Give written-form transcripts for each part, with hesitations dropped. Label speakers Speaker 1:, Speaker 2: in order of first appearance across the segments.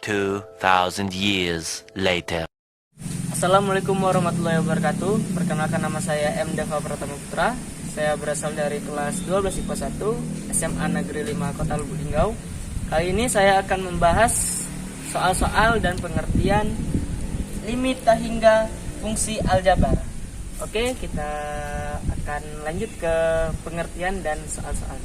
Speaker 1: 2,000 years later.
Speaker 2: Assalamualaikum warahmatullahi wabarakatuh. Perkenalkan, nama saya M. Dava Pratama Putra. Saya berasal dari kelas 12 IPA 1 SMA Negeri 5 Kota Lubuk Linggau. Kali ini saya akan membahas soal-soal dan pengertian limit tak hingga fungsi aljabar. Oke, kita akan lanjut ke pengertian dan soal-soal.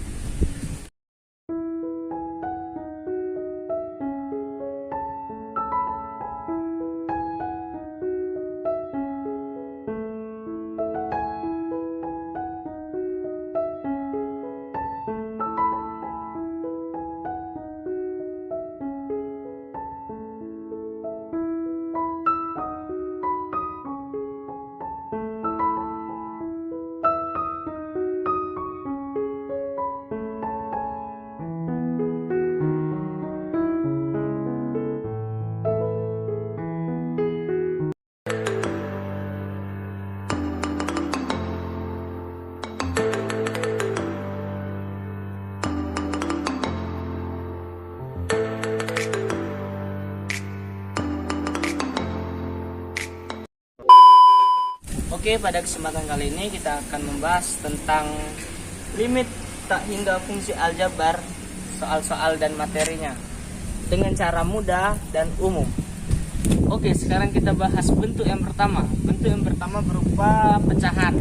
Speaker 2: Oke, pada kesempatan kali ini kita akan membahas tentang limit tak hingga fungsi aljabar, soal-soal dan materinya dengan cara mudah dan umum. Oke, sekarang kita bahas bentuk yang pertama. Bentuk yang pertama berupa pecahan.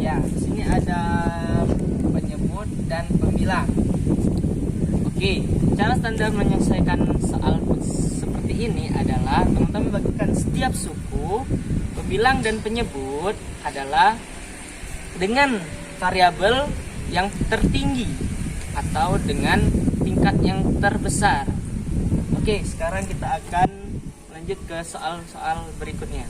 Speaker 2: Ya, di sini ada penyebut dan pembilang. Oke, cara standar menyelesaikan soal seperti ini adalah teman-teman bagikan setiap suku, pembilang dan penyebut adalah dengan variabel yang tertinggi atau dengan tingkat yang terbesar. Oke, sekarang kita akan lanjut ke soal-soal berikutnya.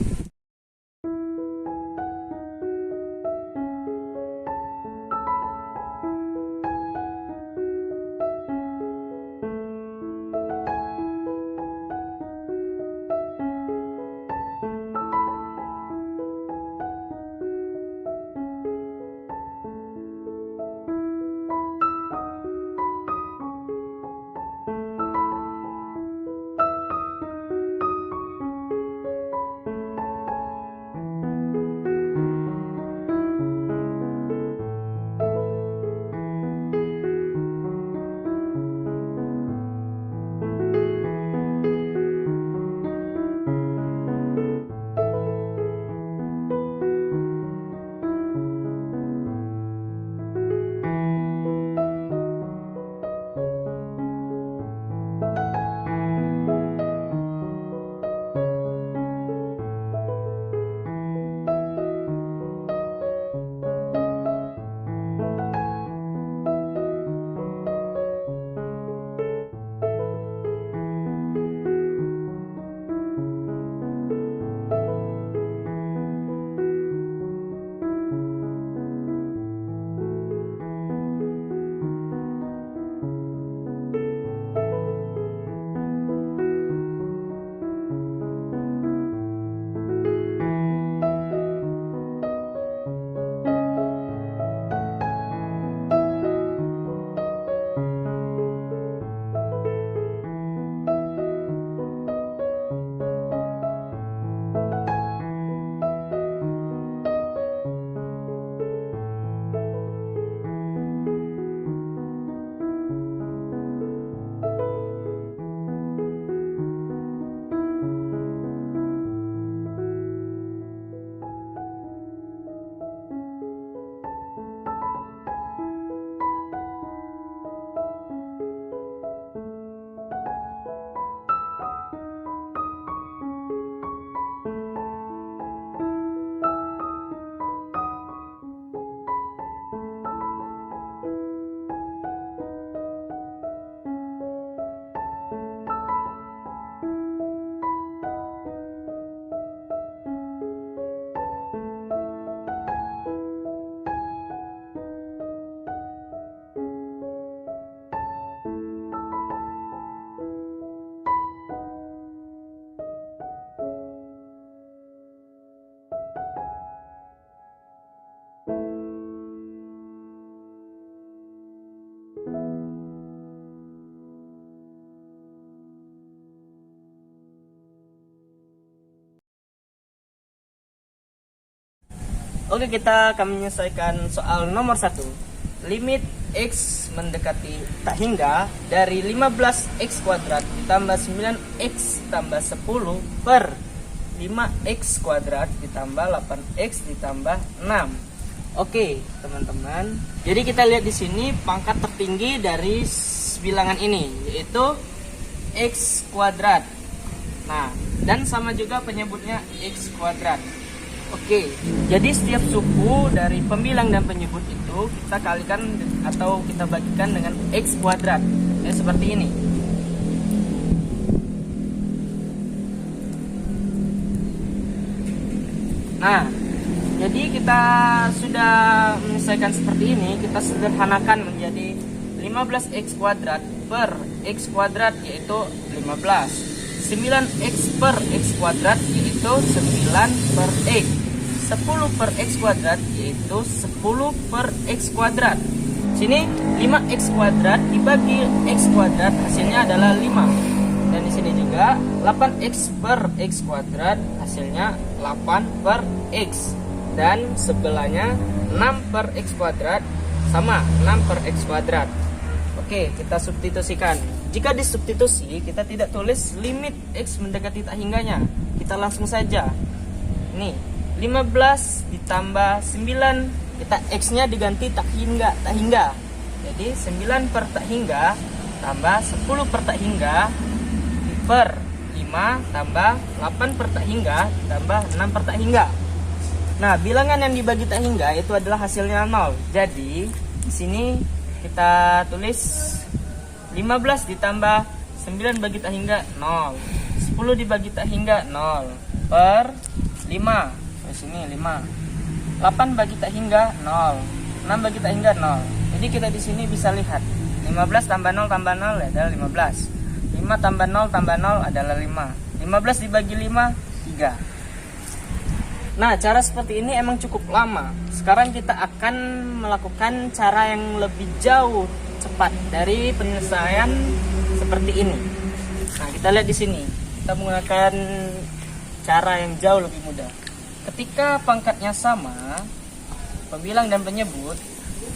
Speaker 2: Oke, kita akan menyelesaikan soal nomor 1. Limit X mendekati tak hingga dari 15X kuadrat ditambah 9X tambah 10 per 5X kuadrat ditambah 8X ditambah 6. Oke, teman-teman. Jadi kita lihat di sini pangkat tertinggi dari bilangan ini yaitu X kuadrat. Nah, dan sama juga penyebutnya X kuadrat. Oke, jadi setiap suku dari pembilang dan penyebut itu kita kalikan atau kita bagikan dengan X kuadrat. Ya, seperti ini. Nah, jadi kita sudah menyelesaikan seperti ini. Kita sederhanakan menjadi 15X kuadrat per X kuadrat yaitu 15. 9X per X kuadrat yaitu 9 per X. 10 per X kuadrat yaitu 10 per X kuadrat. Sini 5X kuadrat dibagi X kuadrat hasilnya adalah 5. Dan di sini juga 8X per X kuadrat hasilnya 8 per X. Dan sebelahnya 6 per X kuadrat sama 6 per X kuadrat. Oke, kita substitusikan. Jika disubstitusi, kita tidak tulis limit X mendekati tak hingganya. Kita langsung saja. Nih, 15 ditambah 9, kita X-nya diganti tak hingga. Jadi 9 per tak hingga tambah 10 per tak hingga per 5 tambah 8 per tak hingga tambah 6 per tak hingga. Nah, bilangan yang dibagi tak hingga itu adalah hasilnya 0. Jadi, di sini kita tulis 15 ditambah 9 bagi tak hingga 0. 10 dibagi tak hingga 0 per 5. Di sini 5. 8 bagi tak hingga 0. 6 bagi tak hingga 0. Jadi kita di sini bisa lihat 15 tambah 0 adalah 15. 5 tambah 0 adalah 5. 15 dibagi 5 3. Nah, cara seperti ini emang cukup lama. Sekarang kita akan melakukan cara yang lebih jauh cepat dari penyelesaian seperti ini. Nah, kita lihat di sini. Kita menggunakan cara yang jauh lebih mudah. Ketika pangkatnya sama, pembilang dan penyebut,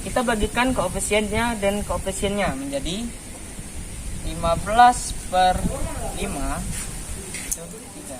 Speaker 2: kita bagikan koefisiennya dan koefisiennya menjadi 15 per 5 itu 3.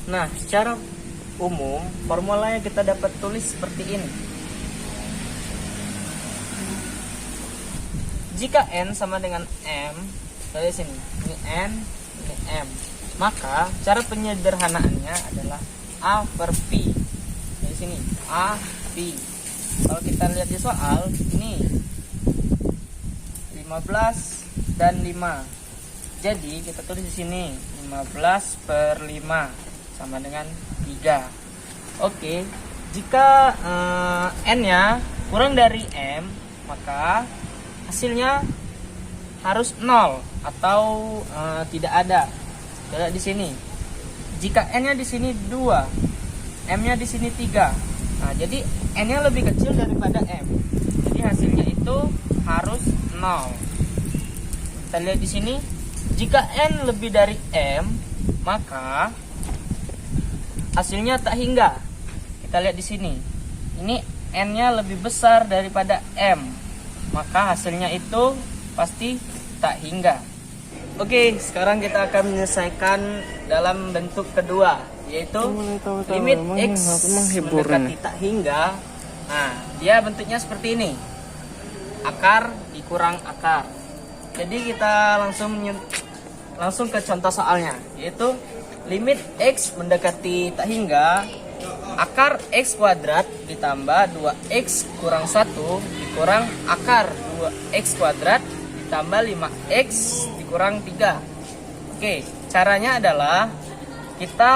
Speaker 2: Nah, secara umum formulanya kita dapat tulis seperti ini. Jika N sama dengan M, dari sini, ini N, ini M, maka cara penyederhanaannya adalah A per P. Dari sini, A, P. Kalau kita lihat di soal, ini 15 dan 5. Jadi kita tulis di sini 15 per 5 sama dengan 3. Oke, jika N-nya kurang dari M, maka hasilnya harus 0 atau tidak ada. Lihat di sini. Jika n-nya di sini 2, m-nya di sini 3. Nah, jadi n-nya lebih kecil daripada m. Jadi hasilnya itu harus 0. Kita lihat di sini, jika n lebih dari m, maka hasilnya tak hingga. Kita lihat di sini. Ini n-nya lebih besar daripada m, maka hasilnya itu pasti tak hingga. Oke, sekarang kita akan menyelesaikan dalam bentuk kedua, yaitu limit x mendekati tak hingga. Nah, dia bentuknya seperti ini. Akar dikurang akar. Jadi kita langsung ke contoh soalnya, yaitu limit x mendekati tak hingga, akar x kuadrat ditambah 2x kurang 1 dikurang akar 2x kuadrat ditambah 5x dikurang 3. Oke, caranya adalah kita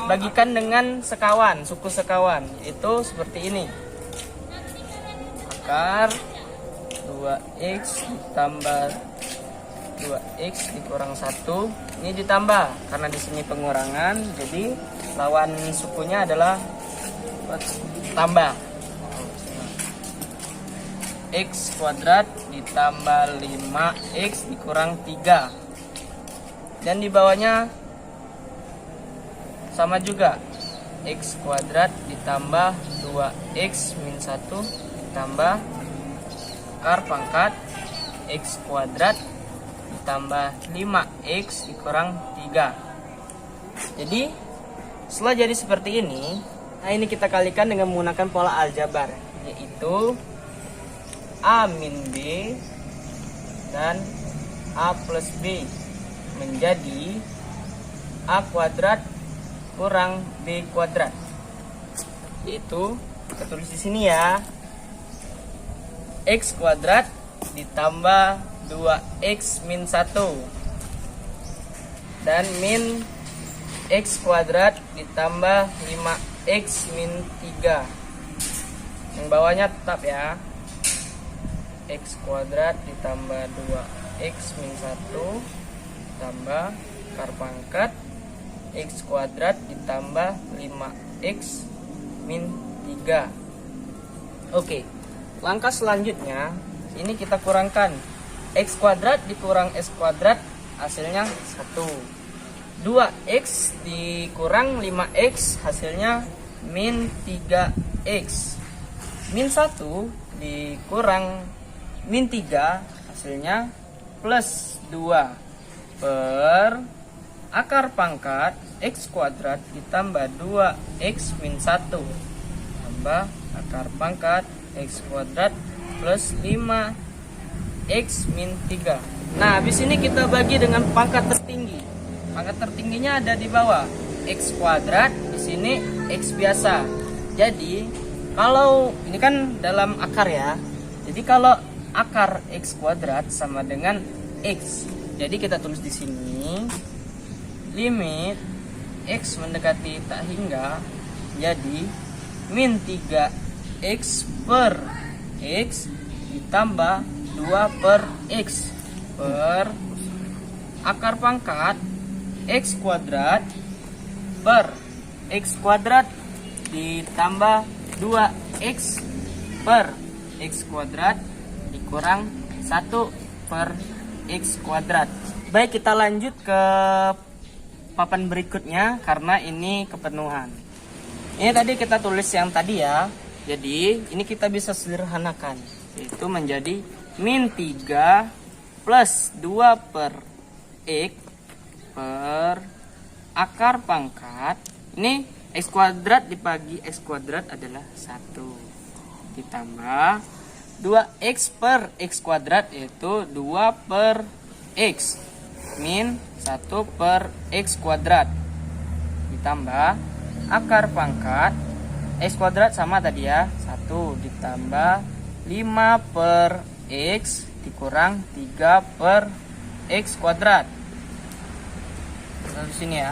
Speaker 2: bagikan dengan sekawan, suku sekawan, itu seperti ini. Akar 2x ditambah 2x dikurang 1, ini ditambah karena di sini pengurangan, jadi lawan sukunya adalah tambah. X kuadrat ditambah 5x dikurang 3, dan di bawahnya sama juga, x kuadrat ditambah 2x min 1 ditambah akar pangkat x kuadrat ditambah 5x dikurang 3. Jadi setelah jadi seperti ini, nah ini kita kalikan dengan menggunakan pola aljabar, yaitu A min B dan A plus B menjadi A kuadrat kurang B kuadrat. Yaitu kita tulis di sini ya, X kuadrat ditambah 2X min 1 dan min X kuadrat ditambah 5X min 3. Yang bawahnya tetap ya, X kuadrat ditambah 2x min 1 tambah akar pangkat x kuadrat ditambah 5x min 3. Oke, langkah selanjutnya ini kita kurangkan. X kuadrat dikurang x kuadrat hasilnya 1. 2x dikurang 5x hasilnya min 3x. Min 1 dikurang min 3 hasilnya plus 2 per akar pangkat x kuadrat ditambah 2x min 1 tambah akar pangkat x kuadrat plus 5x min 3. Nah, habis ini kita bagi dengan pangkat tertinggi. Pangkat tertingginya ada di bawah. X kuadrat, di sini x biasa. Jadi, kalau ini kan dalam akar ya. Jadi kalau akar x kuadrat sama dengan x. Jadi kita tulis di sini limit x mendekati tak hingga jadi min 3x per x ditambah 2 per x per akar pangkat x kuadrat per x kuadrat ditambah 2x per x kuadrat dikurang 1 per x kuadrat. Baik, kita lanjut ke papan berikutnya karena ini kepenuhan. Ini tadi kita tulis yang tadi ya. Jadi ini kita bisa sederhanakan, yaitu menjadi min 3 plus 2 per x per akar pangkat. Ini x kuadrat dibagi x kuadrat adalah 1 ditambah 2x per x kuadrat yaitu 2 per x min 1 per x kuadrat ditambah akar pangkat x kuadrat sama tadi ya, 1 ditambah 5 per x dikurang 3 per x kuadrat. Lalu sini ya,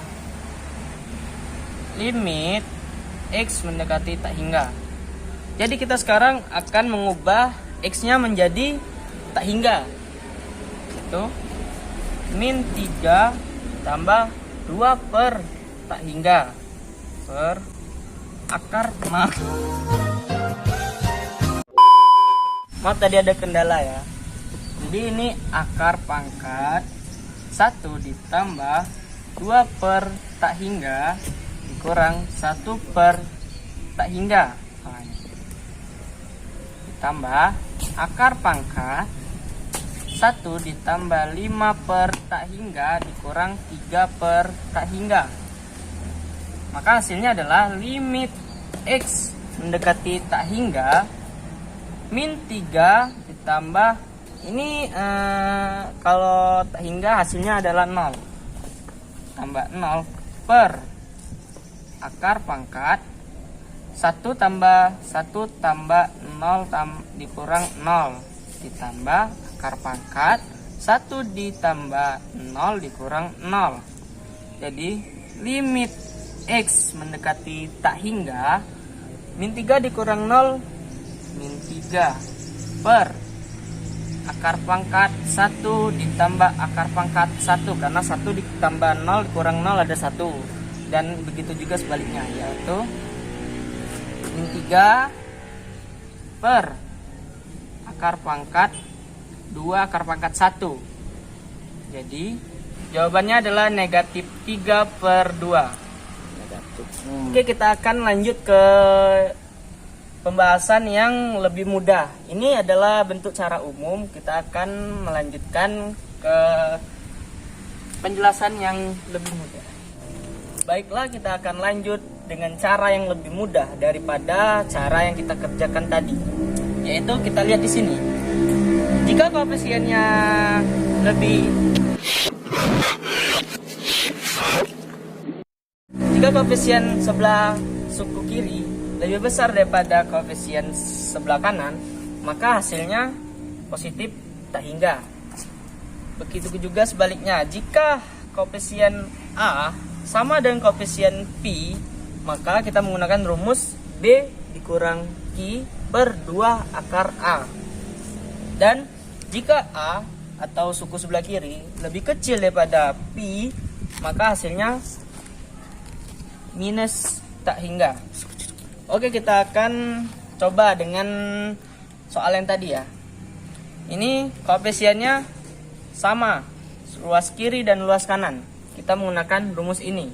Speaker 2: limit x mendekati tak hingga. Jadi kita sekarang akan mengubah x-nya menjadi tak hingga. Itu min 3 tambah 2 per tak hingga per akar. Maaf tadi ada kendala ya. Jadi ini akar pangkat 1 ditambah 2 per tak hingga dikurang 1 per tak hingga. Ditambah akar pangkat 1 ditambah 5 per tak hingga dikurang 3 per tak hingga. Maka hasilnya adalah limit X mendekati tak hingga min 3 ditambah ini kalau tak hingga hasilnya adalah 0 tambah 0 per akar pangkat 1 tambah 1 tambah 0 dikurang 0 ditambah akar pangkat 1 ditambah 0 dikurang 0. Jadi limit X mendekati tak hingga min 3 dikurang 0 min 3 per akar pangkat 1 ditambah akar pangkat 1, karena 1 ditambah 0 dikurang 0 ada 1, dan begitu juga sebaliknya, yaitu min 3 per akar pangkat 2 akar pangkat 1. Jadi jawabannya adalah negatif 3 per 2. Oke, kita akan lanjut ke pembahasan yang lebih mudah. Ini adalah bentuk cara umum. Kita akan melanjutkan ke penjelasan yang lebih mudah. Baiklah, kita akan lanjut dengan cara yang lebih mudah daripada cara yang kita kerjakan tadi. Yaitu kita lihat di sini. Jika koefisiennya jika koefisien sebelah suku kiri lebih besar daripada koefisien sebelah kanan, maka hasilnya positif tak hingga. Begitu juga sebaliknya, jika koefisien A sama dengan koefisien P, maka kita menggunakan rumus B dikurang Q per 2 akar A. Dan jika A atau suku sebelah kiri lebih kecil daripada P, maka hasilnya minus tak hingga. Oke, kita akan coba dengan soal yang tadi ya. Ini koefisiennya sama, luas kiri dan luas kanan. Kita menggunakan rumus ini.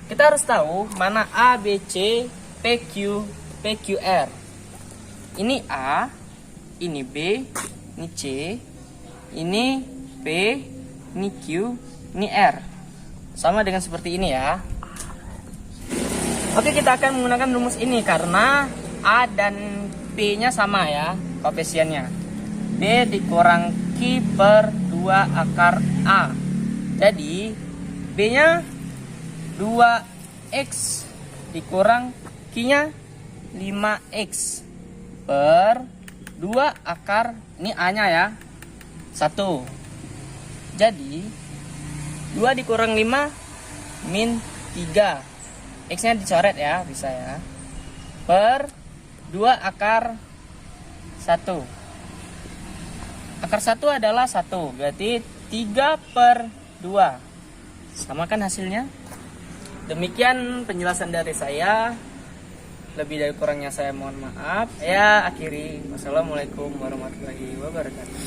Speaker 2: Kita harus tahu mana A, B, C, PQ, PQR. Ini A, ini B, ini C, ini P, ini Q, ini R. Sama dengan seperti ini ya. Oke, kita akan menggunakan rumus ini karena A dan P-nya sama ya koefisiennya. B dikurang Q per 2 akar A. Jadi B-nya 2X dikurang Q-nya 5X per 2 akar, ini A-nya ya, 1. Jadi 2 dikurang 5 min 3. X-nya dicoret ya, bisa ya. Per 2 akar 1. Akar 1 adalah 1, berarti 3 per 2. Sama kan hasilnya? Demikian penjelasan dari saya. Lebih dari kurangnya saya mohon maaf. Saya akhiri. Wassalamualaikum warahmatullahi wabarakatuh.